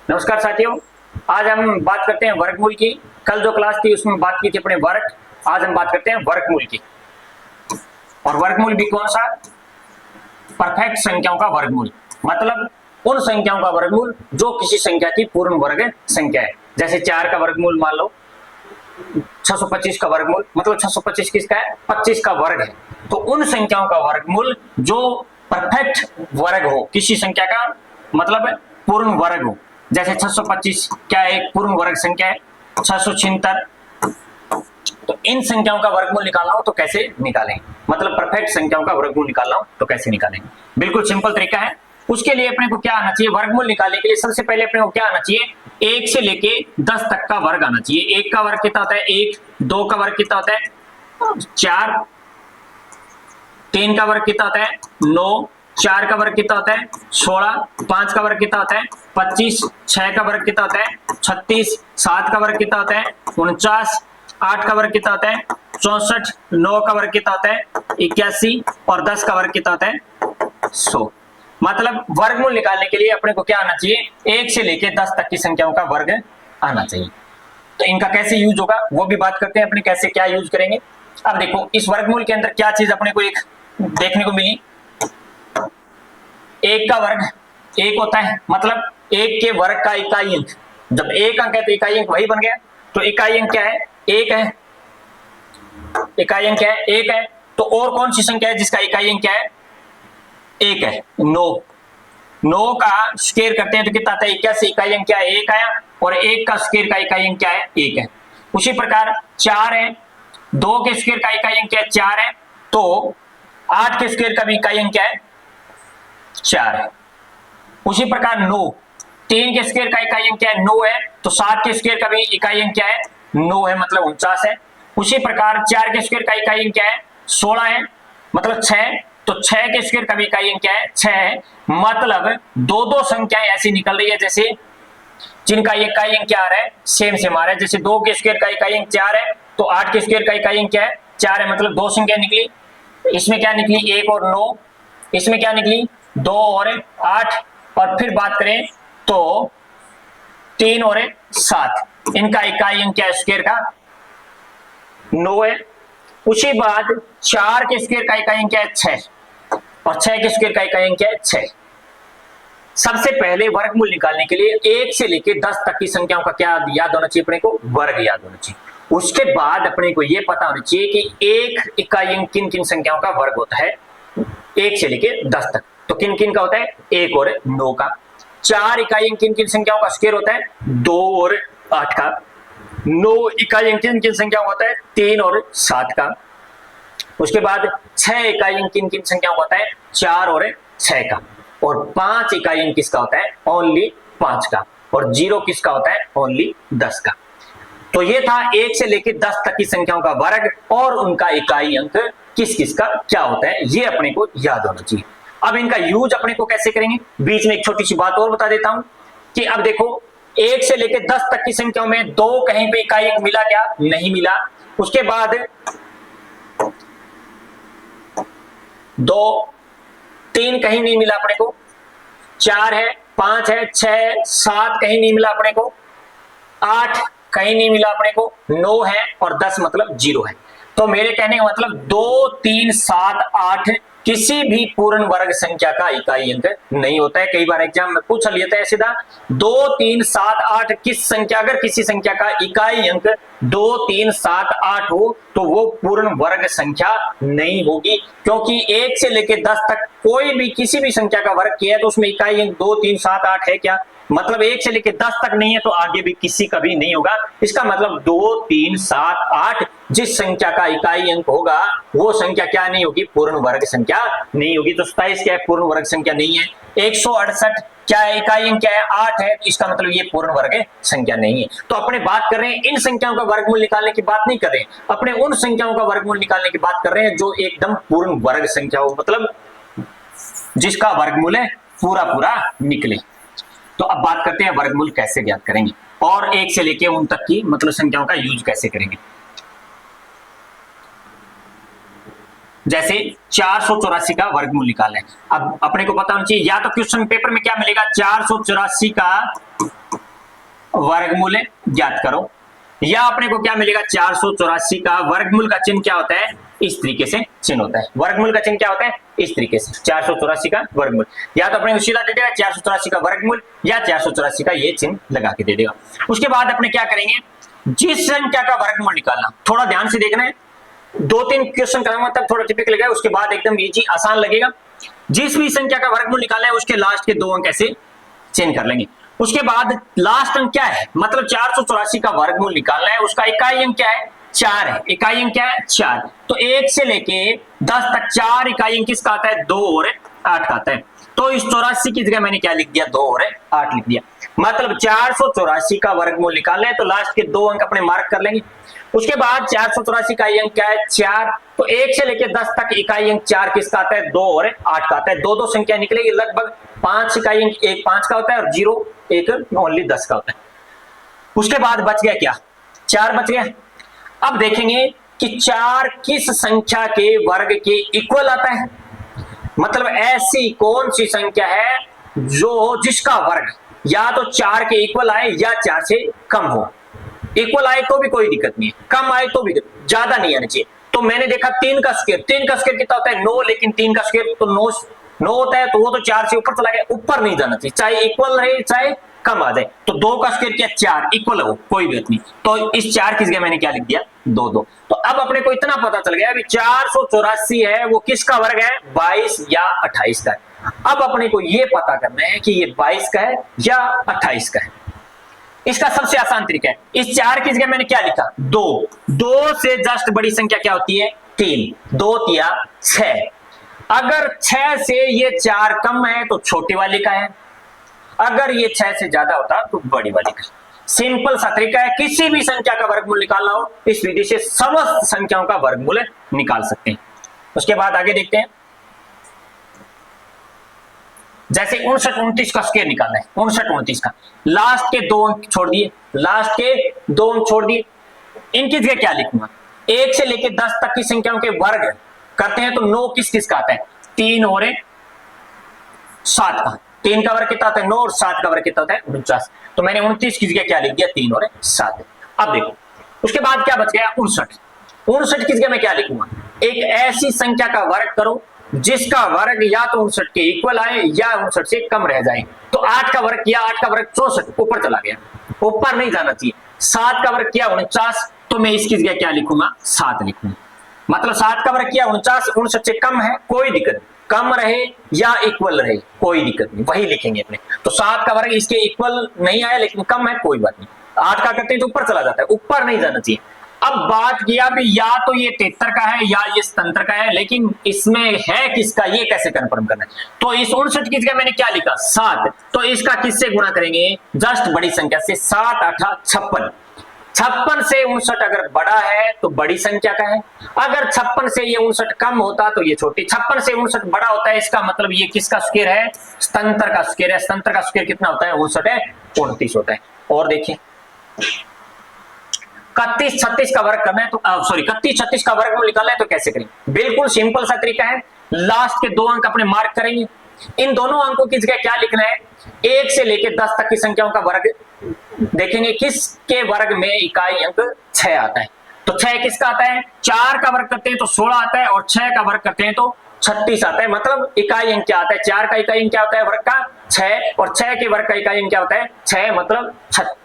नमस्कार साथियों, आज हम बात करते हैं वर्गमूल की। कल जो क्लास थी उसमें बात की थी अपने वर्ग, आज हम बात करते हैं वर्गमूल की। और वर्गमूल भी कौन सा? परफेक्ट संख्याओं का वर्गमूल, मतलब उन संख्याओं का वर्गमूल जो किसी संख्या की पूर्ण वर्ग संख्या है। जैसे 4 का वर्गमूल मान लो 625 का वर्गमूल, मतलब 625 किसका है? 25 का वर्ग है। तो उन संख्याओं का वर्गमूल जो परफेक्ट वर्ग हो किसी संख्या का, मतलब पूर्ण वर्ग हो। जैसे 625 क्या एक पूर्ण वर्ग संख्या है? 676। तो इन संख्याओं का वर्गमूल निकालना हो तो कैसे निकालें, मतलब परफेक्ट संख्याओं का वर्गमूल निकालना हो तो कैसे निकालें? बिल्कुल सिंपल तरीका है। उसके लिए अपने को क्या आना चाहिए? वर्गमूल निकालने के लिए सबसे पहले अपने को क्या आना चाहिए? 1 से लेके 10 तक का वर्ग आना चाहिए। 1 का वर्ग कितना होता है? 1। 2 का वर्ग कितना होता है? 4। 3 का वर्ग कितना होता है? 9। 4 का वर्ग कितना होता है? 16। 5 का वर्ग कितना होता है? 25। 6 का वर्ग कितना होता है? 36। 7 का वर्ग कितना होता है? 49। 8 का वर्ग कितना होता है? 64। 9 का वर्ग कितना होता है? 81। और 10 का वर्ग कितना होता है? 100। मतलब वर्गमूल निकालने के लिए अपने को क्या आना चाहिए? 1 से लेके 10 तक की संख्याओं का वर्ग आना चाहिए। तो इनका कैसे यूज होगा वो भी बात करते हैं अपने, कैसे क्या यूज करेंगे। अब देखो इस वर्गमूल के अंदर क्या चीज अपने को एक देखने को मिली। 1 का वर्ग 1 होता है, मतलब 1 के वर्ग का इकाई अंक। जब 1 अंक है तो इकाई अंक वही बन गया। तो इकाई अंक क्या है? 1 है। इकाई अंक क्या है? 1 है। तो और कौन सी संख्या है जिसका इकाई अंक क्या है? 1 है। 9। 9 का स्क्वायर करते हैं तो कितना आता है? 81। इकाई अंक क्या है? 1 आया। और 1 का स्क्वायर का इकाई अंक क्या है? 1 है। उसी प्रकार 4 है। 2 के स्क्वायर का इकाई अंक क्या है? 4 है। तो 8 के स्क्वायर का भी इकाई अंक क्या है? 4 है। उसी प्रकार 9, 3 के स्क्वायर का इकाई अंक क्या है? 9 है। तो 7 के स्क्वायर का भी इकाई अंक क्या है? 9 है, मतलब 49 है। उसी प्रकार 4 के स्क्वायर का इकाई अंक क्या है? 16 है, मतलब 6। तो 6 के स्क्वायर का भी इकाई अंक क्या है? 6 है। मतलब दो दो संख्याएं ऐसी निकल रही है जैसे जिनका इकाई अंक क्या आ रहा है? सेम सेम आ रहा है। जैसे 2 के स्क्वायर का इकाई अंक 4 है तो 8 के स्क्वायर का इकाई अंक क्या है? 4 है, मतलब दो संख्या निकली। इसमें क्या निकली? 1 और 9। इसमें क्या निकली? 2 और 8। और फिर बात करें तो 3 और 7। इनका इकाई अंक क्या है स्क्वायर का? 9 है। उसी बाद 4 के स्क्वायर का इकाई अंक क्या है? 6। और 6 के स्क्वायर का इकाई अंक क्या है? 6। सबसे पहले वर्गमूल निकालने के लिए 1 से लेकर 10 तक की संख्याओं का क्या याद होना चाहिए अपने को? वर्ग याद होना चाहिए। उसके बाद अपने को यह पता होना चाहिए कि एक इकाई अंक किन किन संख्याओं का वर्ग होता है 1 से लेकर 10 तक। तो किन किन का होता है? 1 और 9 का। 4 इकाई अंक किन किन संख्याओं का स्क्वायर होता है? 2 और 8 का। 9 इकाई अंक किन किन संख्याओं का होता है? 3 और 7 का। उसके बाद 6 इकाई अंक किन किन संख्याओं का होता है? 4 और 6 का। और 5 इकाई अंक किसका होता है? ओनली 5 का। और 0 किसका होता है? ओनली 10 का। तो ये था 1 से लेकर 10 तक की संख्याओं का वर्ग और उनका इकाई अंक किस किस का क्या होता है, ये अपने को याद होना चाहिए। अब इनका यूज अपने को कैसे करेंगे? बीच में एक छोटी सी बात और बता देता हूं कि अब देखो 1 से लेकर 10 तक की संख्याओं में 2 कहीं पे इकाई अंक मिला क्या? नहीं मिला। उसके बाद 2, 3 कहीं नहीं मिला अपने को। 4 है, 5 है, 6, 7 कहीं नहीं मिला अपने को। 8 कहीं नहीं मिला अपने को। 9 है और 10 मतलब 0 है। तो मेरे कहने का मतलब 2, 3, 7, 8 किसी भी पूर्ण वर्ग संख्या का इकाई अंक नहीं होता है। कई बार एग्जाम में पूछ लेता है सीधा 2, 3, 7, 8 किस संख्या, अगर किसी संख्या का इकाई अंक 2, 3, 7, 8 हो तो वो पूर्ण वर्ग संख्या नहीं होगी, क्योंकि 1 से लेकर 10 तक कोई भी किसी भी संख्या का वर्ग किया है तो उसमें इकाई अंक 2, 3, 7, 8 है क्या? मतलब 1 से लेकर 10 तक नहीं है तो आगे भी किसी का भी नहीं होगा। इसका मतलब 2, 3, 7, 8 जिस संख्या का इकाई अंक होगा वो संख्या क्या नहीं होगी? पूर्ण वर्ग संख्या नहीं होगी। तो 27 क्या है? पूर्ण वर्ग संख्या नहीं है। 168 क्या है? इकाई अंक क्या है? 8 है। तो इसका मतलब ये पूर्ण वर्ग संख्या नहीं है। तो अपने बात कर रहे हैं इन संख्याओं का वर्गमूल निकालने की बात नहीं कर रहे हैं, अपने उन संख्याओं का वर्गमूल निकालने की बात कर रहे हैं जो एकदम पूर्ण वर्ग संख्या हो, मतलब जिसका वर्गमूल है पूरा पूरा निकले। तो अब बात करते हैं वर्गमूल कैसे ज्ञात करेंगे और 1 से लेकर उन तक की मतलब संख्याओं का यूज कैसे करेंगे। जैसे 484 का वर्गमूल निकालना है। अब अपने को पता होना चाहिए या तो क्वेश्चन पेपर में क्या मिलेगा? 484 का वर्गमूल ज्ञात करो, या अपने को क्या मिलेगा 484 का वर्गमूल का चिन्ह क्या होता है, इस तरीके से चिन्ह होता है। वर्गमूल का चिन्ह क्या होता है, इस तरीके से 484 का वर्गमूल, या तो अपने को सीधा दे देगा 484 का वर्गमूल या 484 का ये चिन्ह लगा के दे देगा। उसके बाद अपने क्या करेंगे, जिस संख्या का वर्गमूल निकालना, थोड़ा ध्यान से देखना है, 2-3 क्वेश्चन कराऊंगा तब थोड़ा टिपिकल लगेगा, उसके बाद एकदम इजी आसान लगेगा। जिस भी संख्या का वर्गमूल निकालना है उसके लास्ट के 2 अंक ऐसे चेंज कर लेंगे। उसके बाद लास्ट अंक क्या है, मतलब 484 का वर्गमूल निकालना है, उसका इकाई अंक क्या है, 4 है। इकाई अंक क्या है, 4। तो 1 से लेके 10 तक 4 इकाई अंक किसका आता है, 2 और 8 का आता है। तो इस 84 की जगह मैंने क्या लिख दिया, 2 और 8 लिख दिया। मतलब 484 का वर्गमूल निकालना है तो लास्ट के 2 अंक अपने मार्क कर लेंगे। उसके बाद 484 का अंक क्या है, 4। तो 1 से लेके 10 तक इकाई अंक 4 किसका आता है, 2 और 8 का आता है। 2-2 संख्या निकलेगी, लगभग 5 इकाई अंक, एक 5 का होता है और 0 एक ओनली 10 का होता है। उसके बाद बच गया क्या, 4 बच गया। अब देखेंगे कि 4 किस संख्या के वर्ग के इक्वल आता है, मतलब ऐसी कौन सी संख्या है जो जिसका वर्ग या तो 4 के इक्वल आए या 4 से कम हो। इक्वल आए तो भी कोई दिक्कत नहीं है, कम आए तो भी, ज्यादा नहीं आना चाहिए। तो मैंने देखा 3 का स्क्वायर, 3 का स्क्वायर कितना होता है, 9, लेकिन 3 का स्क्वायर तो 9 होता है, तो वो तो 4 से ऊपर चला गया, ऊपर नहीं जाना चाहिए, चाहे इक्वल रहे चाहे कम आ जाए। तो 2 का स्क्वायर क्या, 4, इक्वल हो, कोई बात नहीं। तो इस 4 की जगह मैंने क्या लिख दिया, 2-2। तो अब अपने को इतना पता चल गया अभी 484 है वो किसका वर्ग है, 22 या 28 का है। अब अपने को ये पता करना है कि ये 22 का है या 28 का है। इसका सबसे आसान तरीका है, इस 4 की जगह मैंने क्या लिखा, 2 से जस्ट बड़ी संख्या क्या होती है, 3, 2 तिया 6। अगर 6 से ये 4 कम है तो छोटी वाली का है, अगर ये 6 से ज्यादा होता तो बड़ी वाली का। सिंपल सा तरीका है, किसी भी संख्या का वर्गमूल निकालना हो इस विधि से समस्त संख्याओं का वर्गमूल निकाल सकते हैं। उसके बाद आगे देखते हैं, जैसे 59-29 का स्क्वायर निकालना है, 59-29 का लास्ट के 2 अंक छोड़ दिए, लास्ट के 2 अंक छोड़ दिए, इनकी जगह क्या लिखूंगा, 1 से लेकर 10 तक की संख्याओं के वर्ग करते हैं तो 9 किस किस का आता है, 3 और 7 का। 3 का वर्ग कितना होता है, 9, और 7 का वर्ग कितना होता है, 49। तो मैंने 29 की जगह क्या लिख दिया, 3 और 7। अब देखो उसके बाद क्या बच गया, 59। 59 की जगह मैं क्या लिखूंगा, एक ऐसी संख्या का वर्ग करो जिसका वर्ग या तो 59 के इक्वल आए या 59 से कम रह जाए। तो 8 का वर्ग किया, 8 का वर्ग 64, ऊपर चला गया, ऊपर नहीं जाना चाहिए। 7 का वर्ग किया 49, तो मैं इसकी जगह क्या लिखूंगा, 7 लिखूंगा। मतलब 7 का वर्ग किया 49, 59 से कम है, कोई दिक्कत नहीं, कम रहे या इक्वल रहे कोई दिक्कत नहीं, वही लिखेंगे अपने। तो 7 का वर्ग इसके इक्वल नहीं आया लेकिन कम है, कोई बात नहीं। 8 का करते हैं तो ऊपर चला जाता है, ऊपर नहीं जाना चाहिए। अब बात किया भी या तो ये 73 का है या ये 77 का है, लेकिन इसमें है किसका ये कैसे कंफर्म करना है। तो इस 59 की जगह मैंने क्या लिखा, 7। तो इसका किससे गुणा करेंगे, जस्ट बड़ी संख्या से, 7 8 56। 56 से 59 अगर बड़ा है तो बड़ी संख्या का है, अगर 56 से ये 59 कम होता तो ये छोटी। 56 से 59 बड़ा होता है, इसका मतलब ये किसका स्क्वायर है, सतंतर का स्क्वायर है। सतंतर का स्क्वायर कितना होता है, 59 है, 29 होता है। और देखिए 31-36 का वर्ग करना है तो सॉरी 31-36 का वर्गमूल निकालना है तो कैसे करेंगे, बिल्कुल सिंपल सा तरीका है। लास्ट के 2 अंक अपने मार्क करेंगे, इन दोनों अंकों की जगह क्या लिखना है, 1 से लेकर 10 तक की संख्याओं का वर्ग देखेंगे, किसके वर्ग में इकाई अंक 6 आता है। तो 6 किसका आता है, 4 का वर्ग करते हैं तो 16 आता है, और 6 का वर्ग करते हैं तो 36 आता है। मतलब इकाई अंक क्या आता है, 4 का इकाई अंक क्या होता है वर्ग का, 6, और 6 के वर्ग का इकाई अंक क्या होता है, 6, मतलब 36।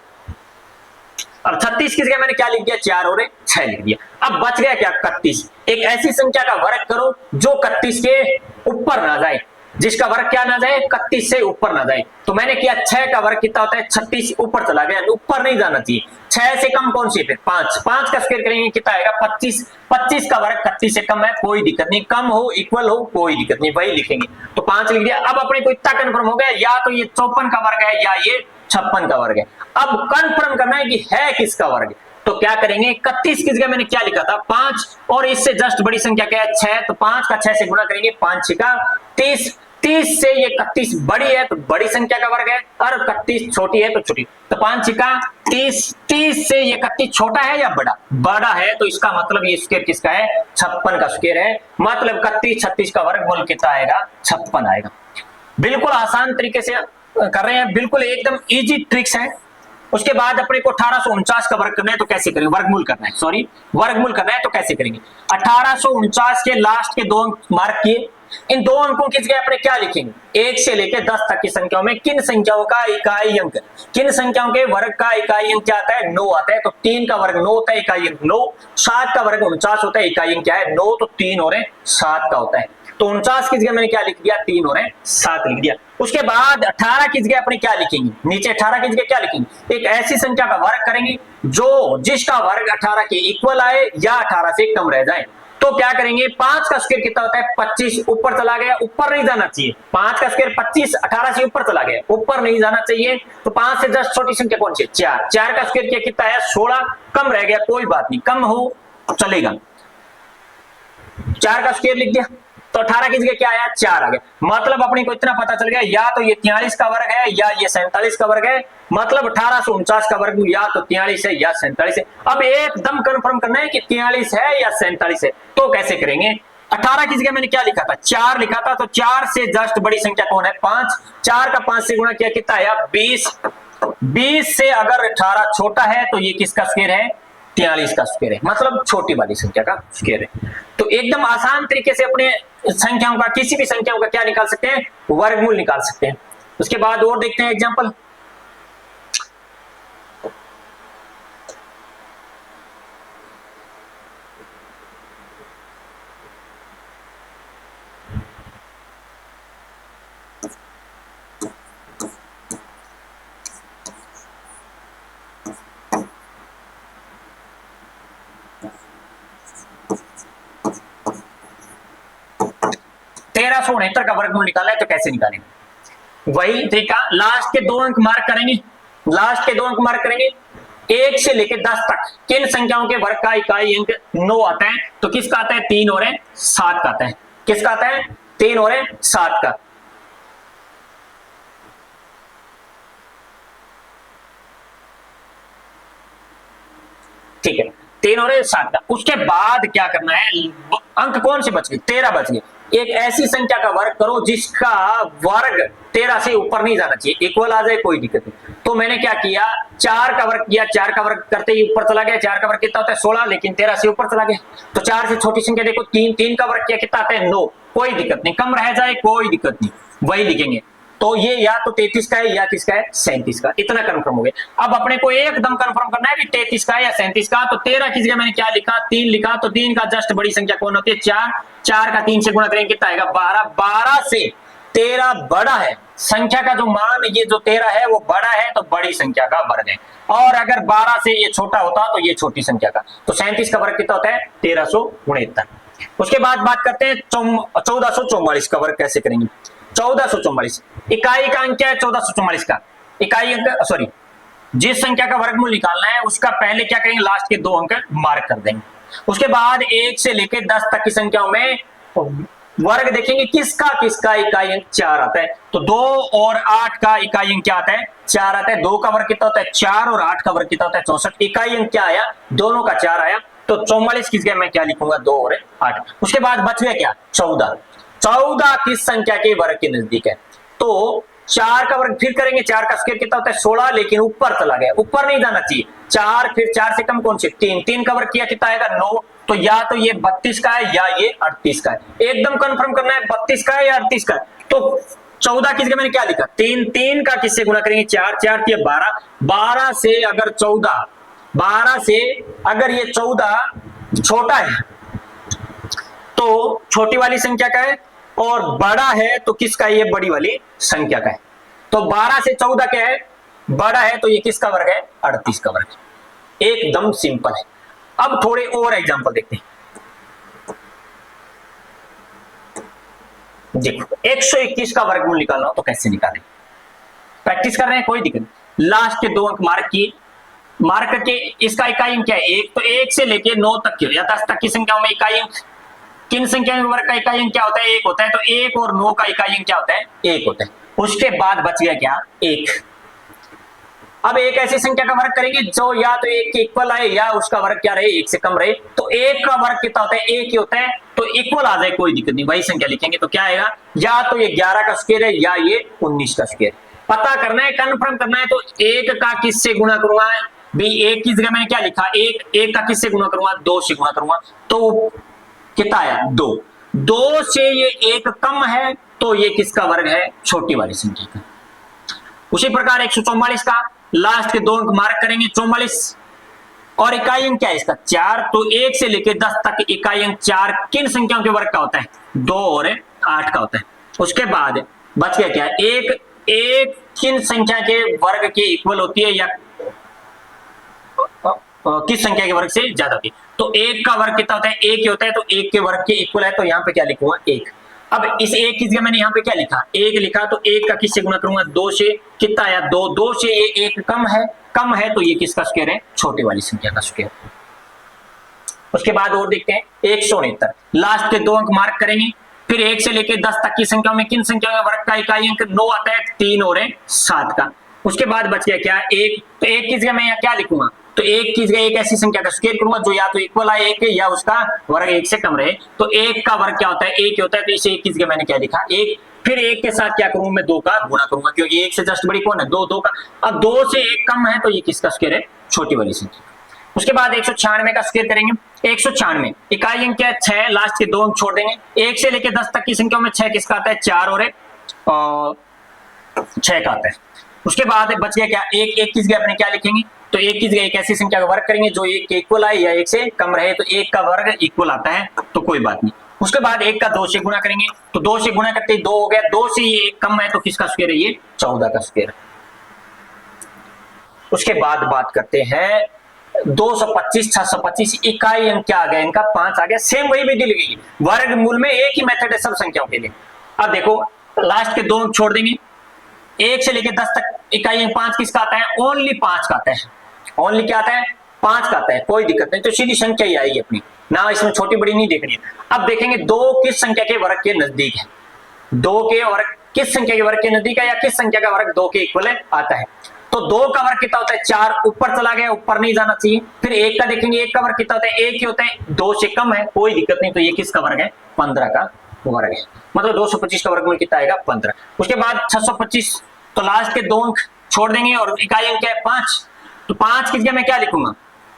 अब 36 की जगह मैंने क्या लिख दिया, 4 और 6 लिख दिया। अब बच गया क्या, 31। एक ऐसी संख्या का वर्ग करो जो 31 के ऊपर ना जाए, जिसका वर्ग क्या ना जाए, 31 से ऊपर ना जाए। तो मैंने किया 6 का वर्ग कितना होता है, 36, ऊपर चला गया, ऊपर नहीं जाना चाहिए। 6 से कम कौन सी है, 5 का स्क्वायर करेंगे कितना आएगा, 25। 25 का वर्ग 31 से कम है, कोई दिक्कत नहीं, कम हो इक्वल हो कोई दिक्कत नहीं, वही लिखेंगे। तो 5 लिख दिया। अब अपने को इतना कंफर्म हो गया, या तो ये 54 का वर्ग है या ये 56 का वर्ग है। अब कंफर्म करना है कि है किसका वर्ग, तो क्या करेंगे, 31 की जगह मैंने क्या लिखा था, 5, और इससे जस्ट बड़ी संख्या क्या है, 6। तो 5 का 6 से गुणा करेंगे, 5 6 का 30। 30 से ये 31 बड़ी है तो बड़ी संख्या का वर्ग है, और 31 छोटी है तो छोटी। तो 5 6 का 30। 30 से ये 31 छोटा है या बड़ा, बड़ा है, तो इसका मतलब ये स्क्वायर किसका है, 56 का स्क्वायर है। मतलब 31 36 का वर्गमूल कितना आएगा, 56 आएगा। बिल्कुल आसान तरीके से कर रहे हैं, बिल्कुल एकदम इजी ट्रिक्स है, उसके बाद अपने को 1849 का वर्ग करना है तो कैसे करेंगे, वर्गमूल करना है, सॉरी वर्गमूल करना है तो कैसे करेंगे। 1849 के लास्ट के 2 अंक मार्क किए, इन 2 अंकों की जगह अपने क्या लिखेंगे, 1 से लेकर 10 तक की संख्याओं में किन संख्याओं का इकाई अंक, किन संख्याओं के वर्ग का इकाई अंक क्या आता है, 9 आता है। तो 3 का वर्ग 9 होता है, इकाई अंक 9। 7 का वर्ग 49 होता है, इकाई अंक क्या है, 9। तो 3 और 7 का होता है। तो 49 की जगह मैंने क्या लिख दिया, 3 और 7 लिख दिया। उसके बाद 18 की जगह अपने क्या लिखेंगे, नीचे 18 की जगह क्या लिखेंगे, एक ऐसी संख्या का वर्ग करेंगे जो जिसका वर्ग 18 के इक्वल आए या 18 से कम रह जाए। तो क्या करेंगे, 5 का स्क्वायर कितना होता है, 25। ऊपर चला गया, ऊपर नहीं जाना चाहिए। 5 का स्क्वायर 25, 18 से ऊपर चला गया, ऊपर नहीं जाना चाहिए। तो 5 से 10 छोटी संख्या कौन सी है, 4। 4 का स्क्वायर किया कितना है, 16। कम रह गया, कोई बात नहीं, कम हो चलेगा। 4 का स्क्वायर लिख दिया, तो 18 की जगह क्या आया, 4 आ गया। मतलब अपने को इतना पता चल गया, या तो ये 43 का वर्ग है या ये 47 का वर्ग है। मतलब 1849 का वर्ग या तो 43 है या 47 है। अब एकदम कंफर्म करना है कि 43 है या 47 है। तो कैसे करेंगे, 18 की जगह मैंने क्या लिखा था, 4 लिखा था। तो 4 से जस्ट बड़ी संख्या कौन है, 5। 4 का 5 से गुणा किया कितना आया, 20। 20 से अगर 18 छोटा है तो ये किसका स्क्वायर है, 43 का स्क्वायर है। मतलब छोटी वाली संख्या का स्क्वायर है। तो एकदम आसान तरीके से अपने संख्याओं का, किसी भी संख्याओं का क्या निकाल सकते हैं, वर्गमूल निकाल सकते हैं। उसके बाद और देखते हैं एग्जांपल। का वर्गमूल निकाला है तो कैसे निकालेंगे, वही तरीका। लास्ट के 2 अंक मार्क करेंगे, लास्ट के 2 अंक मार्क करेंगे। 1 से लेकर 10 तक किन संख्याओं के वर्ग का इकाई अंक 9 आता है, तो किसका आता है, 3 और 7 का आता है। किसका आता है, 3 और 7 का। ठीक है, 3 और 7 का। उसके बाद क्या करना है, अंक कौन से बच गए, 13 बच गए। एक ऐसी संख्या का वर्ग करो जिसका वर्ग 13 से ऊपर नहीं जाना चाहिए, इक्वल आ जाए कोई दिक्कत नहीं। तो मैंने क्या किया, 4 का वर्ग किया, 4 का वर्ग करते ही ऊपर चला गया। 4 का वर्ग कितना होता है, 16, लेकिन 13 से ऊपर चला गया। तो 4 से छोटी संख्या देखो, 3। 3 का वर्ग किया कितना आता है, 9। कोई दिक्कत नहीं, कम रह जाए कोई दिक्कत नहीं, वही लिखेंगे। तो ये या तो 33 का है या किसका है, 37 का। इतना कंफर्म हो गया। अब अपने को एकदम कंफर्म करना है कि 33 का है या 37 का। तो 13 की जगह मैंने क्या लिखा, 3 लिखा। तो 3 का जस्ट बड़ी संख्या कौन होती है, 4। 4 का 3 से गुणा करेंगे कितना आएगा, 12। 12 से 13 बड़ा है, संख्या का जो मान ये जो 13 है वो बड़ा है, तो बड़ी संख्या का वर्ग है। और अगर 12 से ये छोटा होता तो ये छोटी संख्या का। तो 37 का वर्ग कितना होता है, 1369। उसके बाद बात करते हैं 1444 का वर्ग कैसे करेंगे। 1444 इकाई का अंक क्या है, 1444 का इकाई अंक, सॉरी जिस संख्या का वर्गमूल निकालना है उसका पहले क्या करेंगे, लास्ट के 2 अंक मार्क कर देंगे। उसके बाद 1 से लेकर 10 तक की संख्याओं में वर्ग देखेंगे, किसका किसका इकाई अंक 4 आता है। तो 2 और 8 का इकाई अंक क्या आता है, 4 आता है। 2 का वर्ग कितना होता है, 4, और 8 का वर्ग कितना होता है, 64। इकाई अंक क्या आया, दोनों का 4 आया। तो 44 की जगह मैं क्या लिखूंगा, 2 और 8। उसके बाद बच गया क्या, 14। 14 किस संख्या के वर्ग के नजदीक है, तो 4 का वर्ग फिर करेंगे। 4 का स्क्वायर कितना होता है, 16, लेकिन ऊपर चला गया, ऊपर नहीं जाना चाहिए। 4 फिर 4 से कम कौन से, 3। 3 का वर्ग किया कितना आएगा, 9। तो या तो ये 32 का है या ये 38 का है। एकदम कंफर्म करना है 32 का है या 38 का है। तो 14 की जगह मैंने क्या लिखा, 3। 3 का किससे गुणा करेंगे, 4। 4 की 12। 12 से अगर 14, 12 से अगर ये 14 छोटा है तो छोटी वाली संख्या का है, और बड़ा है तो किसका, ये बड़ी वाली संख्या का है। तो 12 से 14 क्या है, बड़ा है, तो ये किसका वर्ग है, 38 का वर्ग। एकदम सिंपल है। अब थोड़े और एग्जांपल देखते हैं। देखो 121 का वर्गमूल निकालना हो तो कैसे निकालें, प्रैक्टिस कर रहे हैं, कोई दिक्कत नहीं। लास्ट के 2 अंक मार्क किए, मार्क करके इसका इकाई अंक क्या है, 1। तो 1 से लेके 9 तक की या 10 तक की संख्याओं में इकाई अंक, किन संख्याओं के वर्ग का इकाई अंक क्या होता है, 1 होता है। तो 1 और 9 का इकाई अंक क्या होता है, 1 होता है। उसके बाद बच गया क्या, 1। अब एक ऐसी संख्या का वर्ग करेंगे जो या तो 1 के इक्वल आए या उसका वर्ग क्या रहे, 1 से कम रहे। तो 1 का वर्ग कितना होता है, 1 ही होता है। तो इक्वल आ जाए कोई दिक्कत नहीं, वही संख्या लिखेंगे। तो क्या आएगा, या तो ये 11 का स्क्वायर है या ये 19 का स्क्वायर। पता करना है, कन्फर्म करना है, तो एक का किससे गुणा करूंगा भाई, एक की जगह मैंने क्या लिखा, एक का किससे गुणा करूंगा, दो से गुणा करूंगा, तो कितना आया, दो। दो से ये एक कम है तो ये किसका वर्ग है, छोटी वाली संख्या का। उसी प्रकार 144 का लास्ट के दो अंक मार्क करेंगे, 44 और इकाई अंक क्या है इसका, 4। तो 1 से लेकर 10 तक इकाई अंक 4 किन संख्याओं के वर्ग का होता है, 2 और 8 का होता है। उसके बाद बच गया क्या, एक किन संख्या के वर्ग के इक्वल होती है या किस संख्या के वर्ग से ज्यादा होती है। तो एक का वर्ग कितना होता है, एक ही होता है, तो एक के वर्ग के इक्वल है, तो यहाँ पे क्या लिखूंगा, एक। अब इस एक की जगह मैंने यहाँ पे क्या लिखा, एक लिखा, तो एक का किससे गुणा करूंगा, 2 से, कितना आया, 2। 2 से ये एक कम है तो ये किसका स्क्वायर है, छोटी वाली संख्या का स्क्वायर। उसके बाद और देखते हैं 169, लास्ट के दो अंक मार्क करेंगे, फिर 1 से लेकर 10 तक की संख्या में किन संख्या में वर्ग का इकाई अंक 9 आता है, 3 और 7 का। उसके बाद बच गया क्या, एक। तो एक की जगह मैं यहाँ क्या लिखूंगा, तो एक की जगह एक ऐसी संख्या का स्क्वायर करूंगा जो या तो इक्वल आए एक या उसका वर्ग 1 से कम रहे। तो एक का वर्ग क्या होता है, एक ही होता है, तो इसे एक की जगह मैंने क्या लिखा, एक। फिर एक के साथ क्या करूंगा, मैं 2 का गुणा करूंगा, क्योंकि एक से जस्ट बड़ी कौन है, 2। 2 का, अब 2 से एक कम है तो ये किसका स्क्वायर है, छोटी वाली संख्या। उसके बाद 196 का स्क्वायर करेंगे। 196 इकाई अंक क्या है, 6, लास्ट के दो अंक छोड़ देंगे। 1 से लेकर 10 तक की संख्याओं में 6 किसका आता है, 4 और 6 का आता है। उसके बाद बच गया क्या, एक की जगह अपने क्या लिखेंगे, तो एक की जगह एक ऐसी संख्या का वर्ग करेंगे जो एक के इक्वल आए या एक से कम रहे, तो एक का वर्ग इक्वल आता है, तो कोई बात नहीं। उसके बाद एक का 2 से गुणा करेंगे, तो 2 से गुणा करते ही 2 हो गया, 2 से ये एक कम है तो किसका स्क्वायर है, ये 14 का स्क्वायर। उसके बाद बात करते हैं 225, 625 इकाई अंक क्या आ गया, इनका 5 आ गया। सेम वही विधि लगी, वर्गमूल में एक ही मेथड है सब संख्याओं के लिए। अब देखो लास्ट के दो अंक छोड़ देंगे, 1 से लेकर 10 तक इकाई अंक 5 किसका आता है, ओनली 5 का आता है। ओनली क्या आता है, 5 का आता है, कोई दिक्कत नहीं, तो सीधी संख्या ही आएगी अपनी ना, इसमें छोटी बड़ी नहीं देखनी है। अब देखेंगे 2 किस संख्या के वर्ग के नजदीक है, 2 के वर्ग किस संख्या के वर्ग के नजदीक है, या किस संख्या का वर्ग 2 के इक्वल आता है। तो 2 का वर्ग कितना होता है, 4, ऊपर चला गया, ऊपर नहीं जाना चाहिए। फिर 1 का देखेंगे, 1 का वर्ग कितना होता है, 1 ही होता है, 2 से कम है, कोई दिक्कत नहीं, तो ये किसका वर्ग है, 15 का वर्ग है। मतलब 225 का वर्गमूल कितना आएगा, 15। उसके बाद 625, तो लास्ट के दो अंक छोड़ देंगे और इकाई अंक क्या है, 5। तो 5 की जगह मैं क्या लिखूंगा,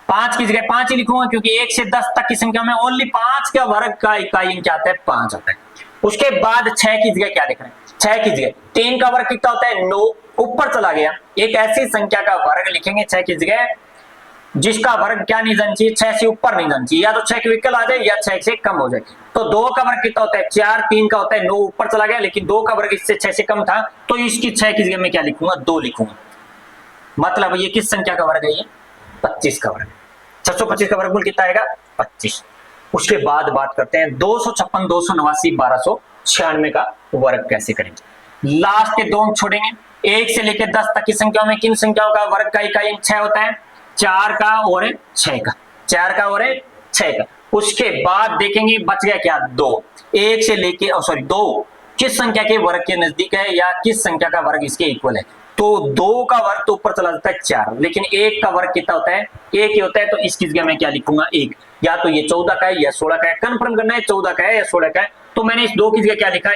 5 की जगह 5 ही लिखूंगा, क्योंकि 1 से 10 तक की संख्या में ओनली 5 का वर्ग का इकाई अंक क्या आता है, 5 आता है। उसके बाद 6 की जगह क्या लिख रहे हैं, 6 की जगह 3 का वर्ग कितना होता है, 9, ऊपर चला गया, एक ऐसी संख्या का वर्ग लिखेंगे 6 की जगह जिसका वर्ग क्या नहीं जाना चाहिए, 6 से ऊपर नहीं जाना चाहिए, या तो 6 के इक्वल आ जाए या 6 से कम हो जाए। तो 2 का वर्ग कितना होता है, 4, 3 का होता है 9, ऊपर चला गया, लेकिन 2 का वर्ग इससे 6 से कम था, तो इसकी 6 की जगह में क्या लिखूंगा, 2 लिखूंगा। मतलब ये किस संख्या का वर्ग है, ये 25 का वर्ग। 625 का वर्गमूल कितना आएगा, 25। उसके बाद बात करते हैं 256, 289, 1296 का वर्ग कैसे करेंगे। लास्ट के दो अंक छोड़ेंगे, 1 से लेकर 10 तक की संख्याओं में किन संख्याओं का वर्ग का इकाई अंक 6 होता है, 4 का और 6 का, 4 का और 6 का। उसके बाद देखेंगे बच गया क्या, 2। 1 से लेके 2 किस संख्या के वर्ग के नजदीक है या किस संख्या का वर्ग इसके इक्वल है। तो 2 का वर्ग तो ऊपर चला जाता है 4, लेकिन 1 का वर्ग कितना होता है, 1 ही होता है, तो इसकी जगह मैं क्या लिखूंगा, 1। या तो ये 14 का है या 16 का है, कंफर्म करना है 14 का है या 16 का है। तो मैंने इस 2 की जगह क्या लिखा,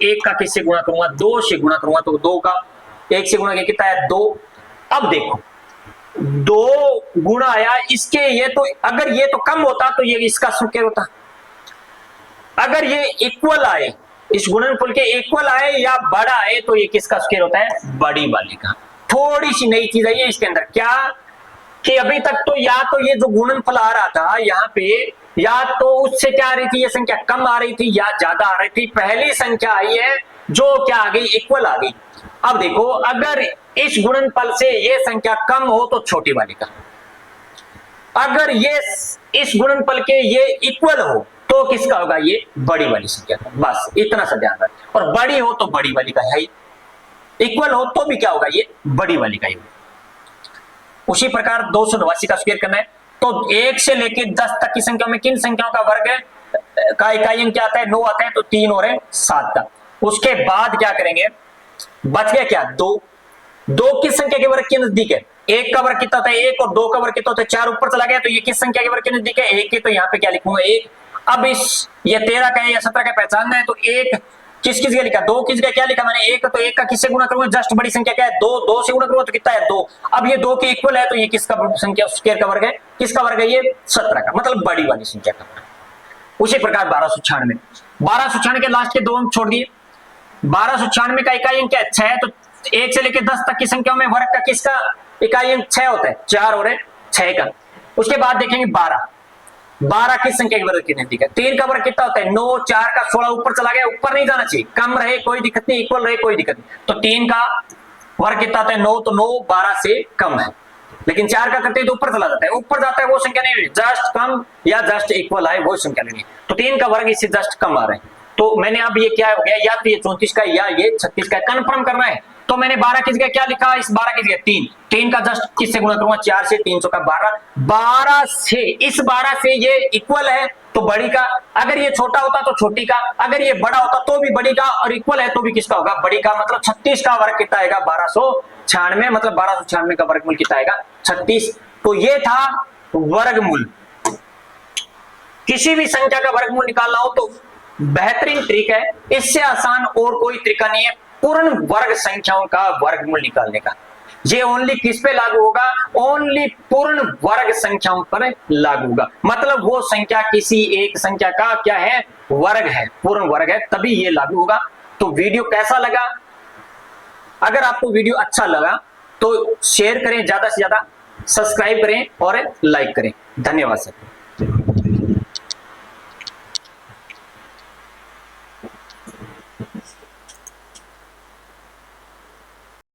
1 का किससे गुणा करूंगा, 2 से गुणा करूंगा, तो 2 का 1 से गुणा कितना है, 2। अब देखो 2 गुणा आया इसके, ये तो अगर ये तो कम होता तो ये इसका स्क्वायर होता, अगर ये इक्वल आए, इस गुणनफल के इक्वल आए या बड़ा आए, तो ये किसका स्क्वायर होता है, बड़ी वाले का। थोड़ी सी नई चीज आई है इसके अंदर, क्या कि अभी तक तो या तो ये जो गुणनफल आ रहा था यहाँ पे, या तो उससे क्या आ रही थी, ये संख्या कम आ रही थी या ज्यादा आ रही थी। पहली संख्या आई है जो क्या आ गई, इक्वल आ गई। अब देखो अगर इस गुणनफल से ये संख्या कम हो तो छोटी वाली का, अगर ये इस गुणनफल के ये इक्वल हो तो किसका होगा, ये बड़ी वाली संख्या का। बस इतना सा ध्यान रखें, और बड़ी हो तो बड़ी वाली का है, इक्वल हो तो भी क्या होगा, ये बड़ी वाली का ही होगा। उसी प्रकार 289 का स्क्वायर करना है, तो 1 से लेकर 10 तक की संख्या में किन संख्याओं का वर्ग है का इकाई अंक क्या आता है, 9 आता है, तो 3 और 7 का। उसके बाद क्या करेंगे, बच गया क्या, 2। 2 किस संख्या के वर्ग के नजदीक है, 1 का वर्ग कितना होता है, 1, और 2 का वर्ग कितना होता है, 4, ऊपर चला गया, तो ये किस संख्या के वर्ग के नजदीक है, 1 के, तो यहाँ पे क्या लिखूंगा, 1। अब इस ये 13 का है या 17 का पहचानना है, तो 1 किस किस का लिखा, दो किस का क्या लिखा मैंने, एक, तो एक का किससे गुणा करूंगा, जस्ट बड़ी संख्या क्या है, दो, दो से गुणा करूंगा तो कितना है, दो। अब ये दो के इक्वल है तो ये किसका संख्या, स्क्वायर का वर्ग है, किसका वर्ग है, ये 17 का, मतलब बड़ी वाली संख्या का वर्ग। उसी प्रकार 1296 के लास्ट के दो अंक छोड़ दिए। 1296 का इकाई अंक क्या है, 6, तो 1 से लेकर 10 तक की संख्याओं में वर्ग का किसका इकाई अंक 6 होता है, 4 हो रहे 6 का। उसके बाद देखेंगे 12 किस संख्या के वर्ग की नजदीक है, 3 का वर्ग कितना होता है, 9, 4 का 16 ऊपर चला गया, ऊपर नहीं जाना चाहिए, कम रहे कोई दिक्कत नहीं, इक्वल रहे कोई दिक्कत नहीं। तो 3 का वर्ग कितना होता है, 9, तो 9 12 से कम है, लेकिन 4 का करते हैं तो ऊपर चला जाता है, ऊपर जाता है वो संख्या नहीं, जस्ट कम या जस्ट इक्वल है वो संख्या लेनी है। तो 3 का वर्ग इससे जस्ट कम आ रहा है, तो मैंने अब ये क्या हो गया, या तो ये 34 का या ये 36 का, कंफर्म करना है। तो मैंने 12 की जगह क्या लिखा, इस 12 की जगह 3 का जस्ट किससे गुणा करूंगा, 4 से, 300 का 12 से, इस 12 से ये इक्वल है तो बड़ी का, अगर ये छोटा होता तो छोटी का, अगर ये बड़ा होता तो भी बड़ी का, और इक्वल है तो भी किसका होगा, बड़ी का। मतलब 36 का वर्ग कितना आएगा, 1296, मतलब 1296 का वर्गमूल कितना आएगा, 36। तो ये था वर्गमूल। किसी भी संख्या का वर्गमूल निकालना हो तो बेहतरीन ट्रिक है, इससे आसान और कोई तरीका नहीं है पूर्ण वर्ग संख्याओं का वर्गमूल निकालने का। ये ओनली किस पे लागू होगा, ओनली पूर्ण वर्ग संख्याओं पर लागू होगा, मतलब वो संख्या किसी एक संख्या का क्या है, वर्ग है, पूर्ण वर्ग है, तभी ये लागू होगा। तो वीडियो कैसा लगा, अगर आपको वीडियो अच्छा लगा तो शेयर करें, ज्यादा से ज्यादा सब्सक्राइब करें और लाइक करें। धन्यवाद सर।